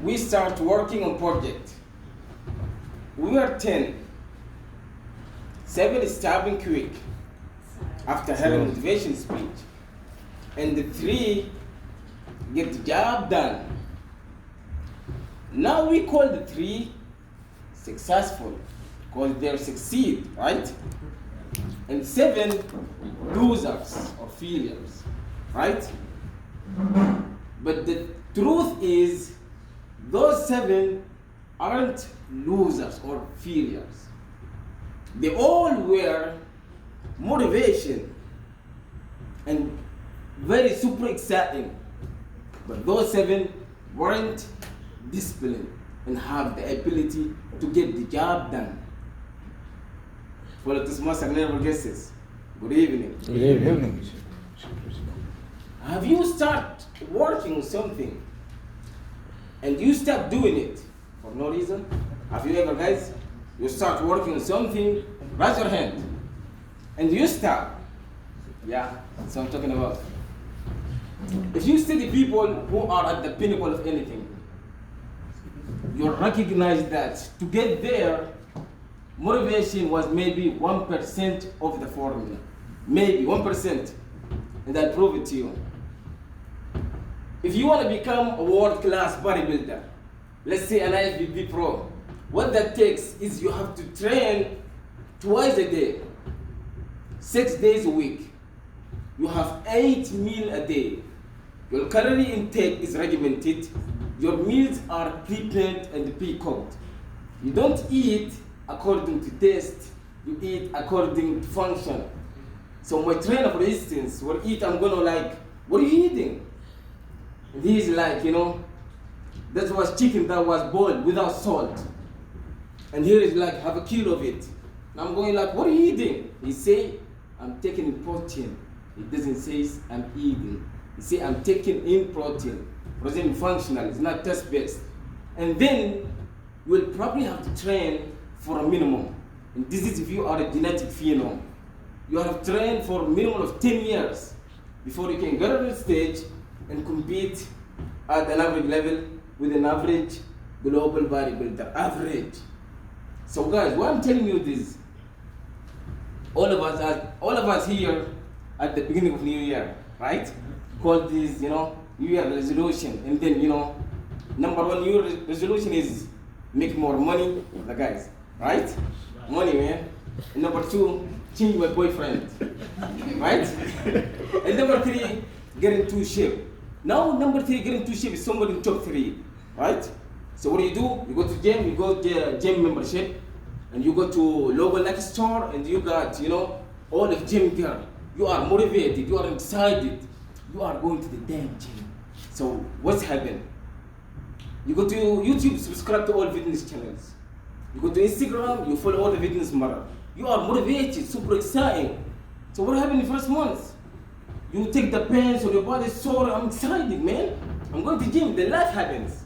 We start working on project. We were 10. 7 is stopping quick after having motivation speech. And the 3 get the job done. Now we call the 3 successful because they succeed, right? And 7 losers or failures, right? But the truth is those 7 aren't losers or failures. They all were motivation and very super exciting. But those 7 weren't disciplined and have the ability to get the job done. Follow this master never guesses. Good evening. Good evening. Have you started working on something and you stop doing it for no reason? Have you ever, guys, you start working on something, raise your hand, and you stop? Yeah, that's what I'm talking about. If you study people who are at the pinnacle of anything, you recognize that to get there, motivation was maybe 1% of the formula. Maybe 1%. And I'll prove it to you. If you want to become a world-class bodybuilder, let's say an IFBB pro, what that takes is you have to train twice a day, 6 days a week. You have 8 meals a day. Your calorie intake is regimented. Your meals are pre-planned and pre-cooked. You don't eat according to taste, you eat according to function. So my trainer, for instance, will eat, I'm gonna like, what are you eating? And he's like, that was chicken that was boiled without salt. And here is like, have a kilo of it. And I'm going like, what are you eating? He say, I'm taking protein. It doesn't say I'm eating. He say, I'm taking in protein. Protein functional, it's not test-based. And then you will probably have to train for a minimum. And this is if you are a genetic phenom. You have trained for a minimum of 10 years before you can get on the stage and compete at an average level with an average global bodybuilder. Average. So guys, why I'm telling you this, all of us here at the beginning of New Year, right? Call this, New Year resolution. And then, number 1 New Year resolution is make more money, the guys, right? Money, man. And number 2, change my boyfriend, right? And number 3, get into shape. Now number 3, get into shape is somebody in top 3, right? So what do? You go to gym, you go get gym membership, and you go to local Nike store, and you got, all of gym gear. You are motivated, you are excited, you are going to the damn gym. So what's happened? You go to YouTube, subscribe to all fitness channels. You go to Instagram, you follow all the fitness model. You are motivated, super exciting. So what happened in the first month? You take the pants or your body sore, I'm excited, man. I'm going to gym, then life happens.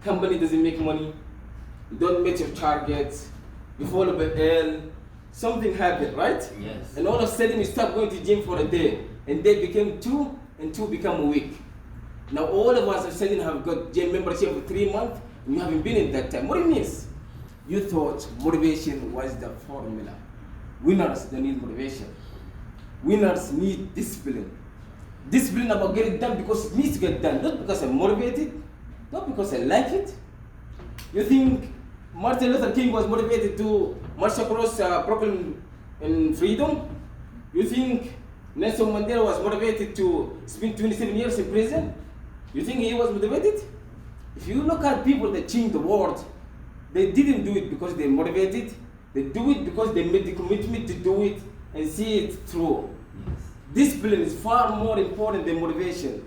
Company doesn't make money, you don't meet your targets, you fall ill, something happened, right? Yes. And all of a sudden you stop going to gym for a day, and day became 2, and 2 become a week. Now all of us are suddenly have got gym membership for 3 months, and you haven't been in that time. What it means? You thought motivation was the formula. Winners don't need motivation. Winners need discipline. Discipline about getting done because it needs to get done, not because I'm motivated, not because I like it. You think Martin Luther King was motivated to march across Brooklyn in freedom? You think Nelson Mandela was motivated to spend 27 years in prison? You think he was motivated? If you look at people that change the world, they didn't do it because they're motivated. They do it because they made the commitment to do it and see it through. Yes. Discipline is far more important than motivation,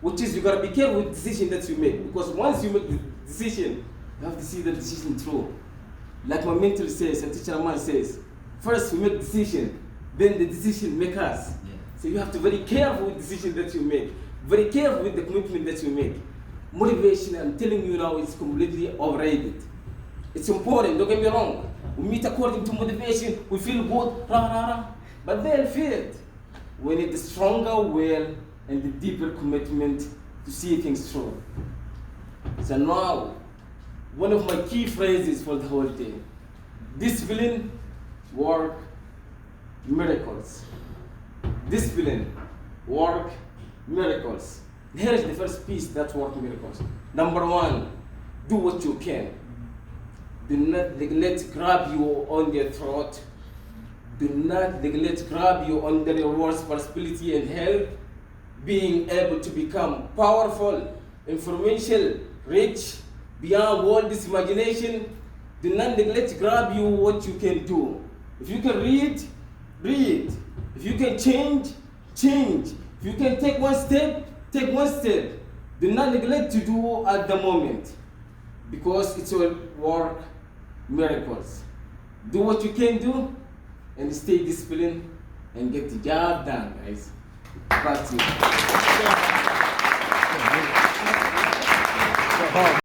which is you gotta be careful with the decision that you make, because once you make the decision, you have to see the decision through. Like my mentor says, and teacher man says, first we make decision, then the decision make us. Yeah. So you have to be very careful with the decision that you make, very careful with the commitment that you make. Motivation, I'm telling you now, is completely overrated. It's important, don't get me wrong. We meet according to motivation, we feel good, rah, rah, rah. But they failed. we need a stronger will and a deeper commitment to see things through. So now, one of my key phrases for the whole day: discipline, work, miracles. Discipline, work, miracles. Here is the first piece that work miracles. Number one, do what you can. Do not let grab you on your throat. Do not let grab you under your words, prosperity and health. Being able to become powerful, influential, rich, beyond world's imagination. Do not neglect grab you what you can do. If you can read, read. If you can change, change. If you can take one step, take one step. Do not neglect to do at the moment, because it will work miracles. Do what you can do and stay disciplined and get the job done, guys. Back to you.